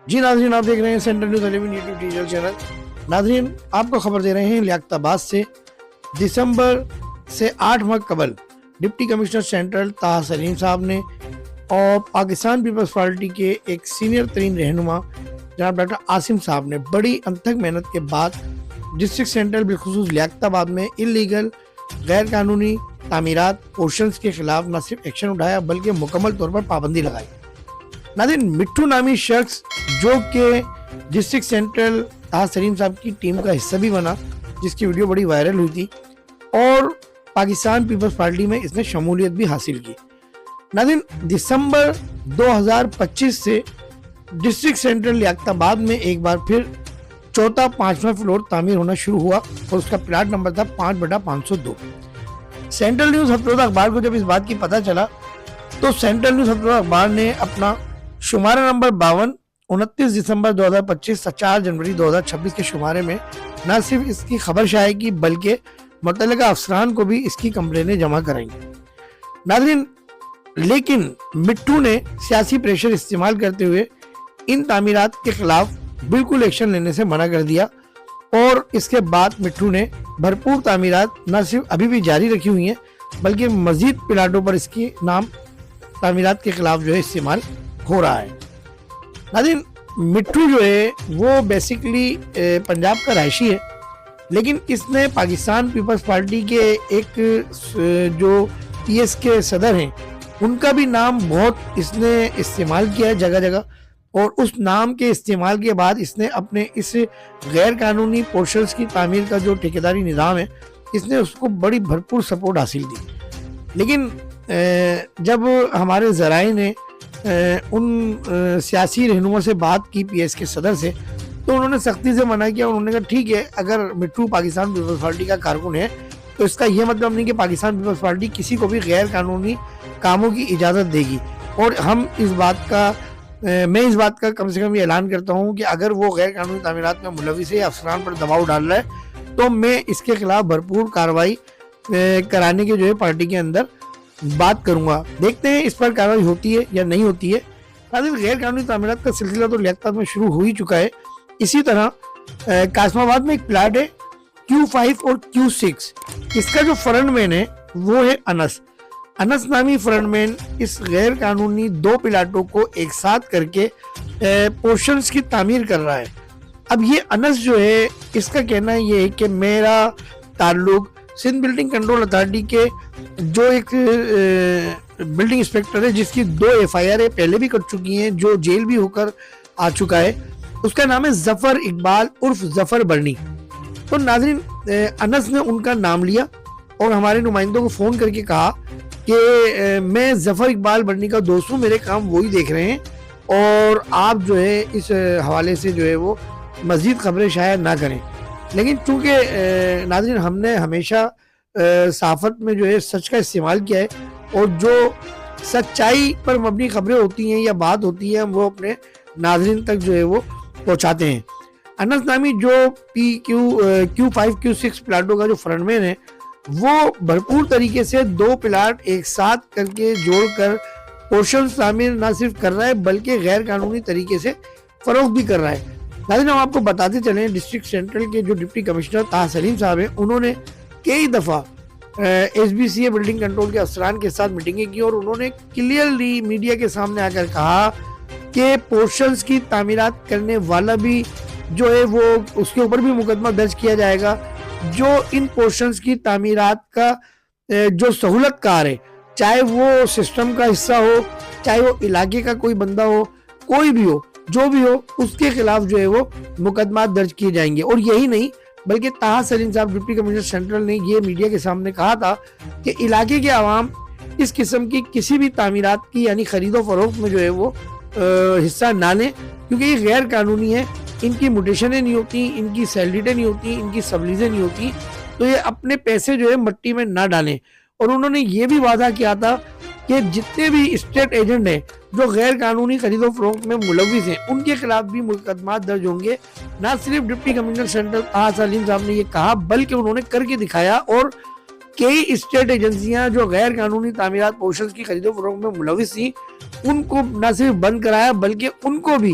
جی ناظرین، آپ دیکھ رہے ہیں central news 11 YouTube digital channel. ناظرین، آپ کو خبر دے رہے ہیں لیاقت آباد سے۔ دسمبر سے 8 ماہ قبل ڈپٹی کمشنر سینٹرل طاہر سلیم صاحب نے اور پاکستان پیپلز پارٹی کے ایک سینئر ترین رہنما جناب ڈاکٹر عاصم صاحب نے بڑی انتھک محنت کے بعد ڈسٹرکٹ سینٹرل بالخصوص لیاقت آباد میں انلیگل غیر قانونی تعمیرات پورشنز کے خلاف نہ صرف ایکشن اٹھایا بلکہ مکمل طور پر پابندی لگائی۔ ناظرین، مٹھو نامی شخص جو کہ ڈسٹرکٹ سینٹرل طاہر سلیم صاحب کی ٹیم کا حصہ بھی بنا، جس کی ویڈیو بڑی وائرل ہوئی تھی، اور پاکستان پیپلز پارٹی میں اس نے شمولیت بھی حاصل کی۔ ناظرین، دسمبر 2025 سے ڈسٹرکٹ سینٹرل لیاقت آباد میں ایک بار پھر چوتھا 5واں فلور تعمیر ہونا شروع ہوا اور اس کا پلاٹ نمبر تھا 5/502۔ سینٹرل نیوز ہفتہ روزہ اخبار کو جب اس بات کی پتہ چلا تو سینٹرل نیوز ہفتہ روزہ اخبار نے اپنا شمارہ نمبر 52 29 دسمبر 2025 سے 4 جنوری 2026 کے شمارے میں نہ صرف اس کی خبر شائع کی بلکہ متعلقہ افسران کو بھی اس کی کمپلینیں جمع کرائیں۔ ناظرین، لیکن مٹھو نے سیاسی پریشر استعمال کرتے ہوئے ان تعمیرات کے خلاف بالکل ایکشن لینے سے منع کر دیا، اور اس کے بعد مٹھو نے بھرپور تعمیرات نہ صرف ابھی بھی جاری رکھی ہوئی ہیں بلکہ مزید پلاٹوں پر اس کی نام تعمیرات کے خلاف جو ہے استعمال ہو رہا ہے۔ ناظرین، مٹھو جو ہے وہ بیسیکلی پنجاب کا رہائشی ہے، لیکن اس نے پاکستان پیپلز پارٹی کے ایک جو پی ایس کے صدر ہیں ان کا بھی نام بہت اس نے استعمال کیا ہے جگہ جگہ، اور اس نام کے استعمال کے بعد اس نے اپنے اس غیر قانونی پورشنز کی تعمیر کا جو ٹھیکیداری نظام ہے اس نے اس کو بڑی بھرپور سپورٹ حاصل دی۔ لیکن جب ہمارے ذرائع نے ان سیاسی رہنما سے بات کی پی ایس کے صدر سے تو انہوں نے سختی سے منع کیا۔ انہوں نے کہا ٹھیک ہے، اگر مٹھو پاکستان پیپلز پارٹی کا کارکن ہے تو اس کا یہ مطلب نہیں کہ پاکستان پیپلز پارٹی کسی کو بھی غیر قانونی کاموں کی اجازت دے گی، اور میں اس بات کا کم سے کم یہ اعلان کرتا ہوں کہ اگر وہ غیر قانونی تعمیرات میں ملوث ہے یا افسران پر دباؤ ڈال رہا ہے تو میں اس کے خلاف بھرپور کارروائی کرانے کے جو ہے پارٹی کے اندر بات کروں گا۔ دیکھتے ہیں اس پر کارروائی ہوتی ہے یا نہیں ہوتی ہے۔ غیر قانونی تعمیرات کا سلسلہ تو لیاقت میں شروع ہو ہی چکا ہے۔ اسی طرح قاسم آباد میں ایک پلاٹ ہے Q5 اور Q6، اس کا جو فرنٹ مین ہے وہ ہے انس نامی فرنٹ مین اس غیر قانونی 2 پلاٹوں کو ایک ساتھ کر کے پورشنز کی تعمیر کر رہا ہے۔ اب یہ انس جو ہے اس کا کہنا یہ ہے کہ میرا تعلق سندھ بلڈنگ کنٹرول اتھارٹی کے جو ایک بلڈنگ انسپیکٹر ہے جس کی 2 FIR پہلے بھی کٹ چکی ہیں، جو جیل بھی ہو کر آ چکا ہے، اس کا نام ہے ظفر اقبال عرف ظفر برنی۔ تو ناظرین، انس نے ان کا نام لیا اور ہمارے نمائندوں کو فون کر کے کہا کہ میں ظفر اقبال برنی کا دوست ہوں، میرے کام وہی دیکھ رہے ہیں، اور آپ جو ہے اس حوالے سے جو ہے وہ مزید خبریں شائع نہ کریں۔ لیکن چونکہ ناظرین ہم نے ہمیشہ صحافت میں جو ہے سچ کا استعمال کیا ہے، اور جو سچائی پر مبنی خبریں ہوتی ہیں یا بات ہوتی ہے ہم وہ اپنے ناظرین تک جو ہے وہ پہنچاتے ہیں۔ انس نامی جو Q5 Q6 پلاٹوں کا جو فرنٹ مین ہے وہ بھرپور طریقے سے 2 پلاٹ ایک ساتھ کر کے جوڑ کر پورشن تعمیر نہ صرف کر رہا ہے بلکہ غیر قانونی طریقے سے فروغ بھی کر رہا ہے۔ ناظرین، ہم آپ کو بتاتے چلیں، ڈسٹرکٹ سینٹرل کے جو ڈپٹی کمشنر طاہر سلیم صاحب ہیں انہوں نے کئی دفعہ SBCA بلڈنگ کنٹرول کے افسران کے ساتھ میٹنگیں کی، اور انہوں نے کلیئرلی میڈیا کے سامنے آ کر کہا کہ پورشنز کی تعمیرات کرنے والا بھی جو ہے وہ اس کے اوپر بھی مقدمہ درج کیا جائے گا، جو ان پورشنز کی تعمیرات کا جو سہولت کار ہے، چاہے وہ سسٹم کا حصہ ہو، چاہے وہ علاقے کا کوئی بندہ ہو، کوئی بھی ہو، جو بھی ہو، اس کے خلاف جو ہے وہ مقدمات درج کیے جائیں گے۔ اور یہی نہیں بلکہ طاہر سلیم صاحب ڈپٹی کمشنر سینٹرل نے یہ میڈیا کے سامنے کہا تھا کہ علاقے کے عوام اس قسم کی کسی بھی تعمیرات کی یعنی خرید و فروخت میں جو ہے وہ حصہ نہ لیں، کیونکہ یہ غیر قانونی ہے، ان کی موٹیشنیں نہیں ہوتی، ان کی سیلریٹیں نہیں ہوتی، ان کی سبلیزیں نہیں ہوتی، تو یہ اپنے پیسے جو ہے مٹی میں نہ ڈالیں۔ اور انہوں نے یہ بھی وعدہ کیا تھا کہ جتنے بھی اسٹیٹ ایجنٹ ہیں جو غیر قانونی خرید و فروخت میں ملوث ہیں ان کے خلاف بھی مقدمات درج ہوں گے۔ نہ صرف ڈپٹی کمشنر سینٹرل طاہر سلیم صاحب نے یہ کہا بلکہ انہوں نے کر کے دکھایا، اور کئی اسٹیٹ ایجنسیاں جو غیر قانونی تعمیرات پورشنز کی خرید و فروخت میں ملوث تھیں ان کو نہ صرف بند کرایا بلکہ ان کو بھی